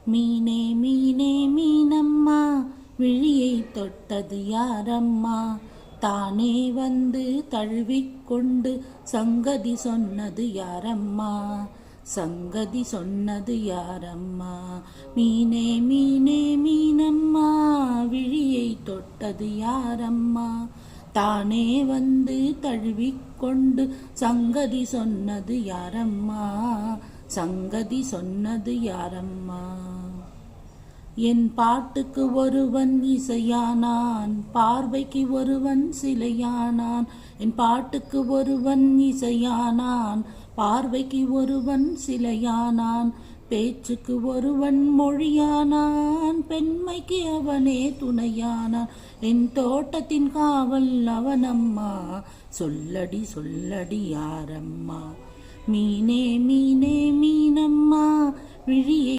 மீனே மீனே மீனம்மா விழியை தொட்டது யாரம்மா? தானே வந்து தழுவிக்கொண்டு சங்கதி சொன்னது யாரம்மா? சங்கதி சொன்னது யாரம்மா? மீனே மீனே மீனம்மா விழியை தொட்டது யாரம்மா? தானே வந்து தழுவிக்கொண்டு சங்கதி சொன்னது யாரம்மா? சங்கதி சொன்னது யாரம்மா? என் பாட்டுக்கு ஒருவன் இசையானான், பார்வைக்கு ஒருவன் சிலையானான். என் பாட்டுக்கு ஒருவன் இசையானான், பார்வைக்கு ஒருவன் சிலையானான். பேச்சுக்கு ஒருவன் மொழியானான், பெண்மைக்கு அவனே துணையானான். என் தோட்டத்தின் காவல் அவனம்மா, சொல்லடி சொல்லடி யாரம்மா? மீனே மீனே மீனம்மா விழியை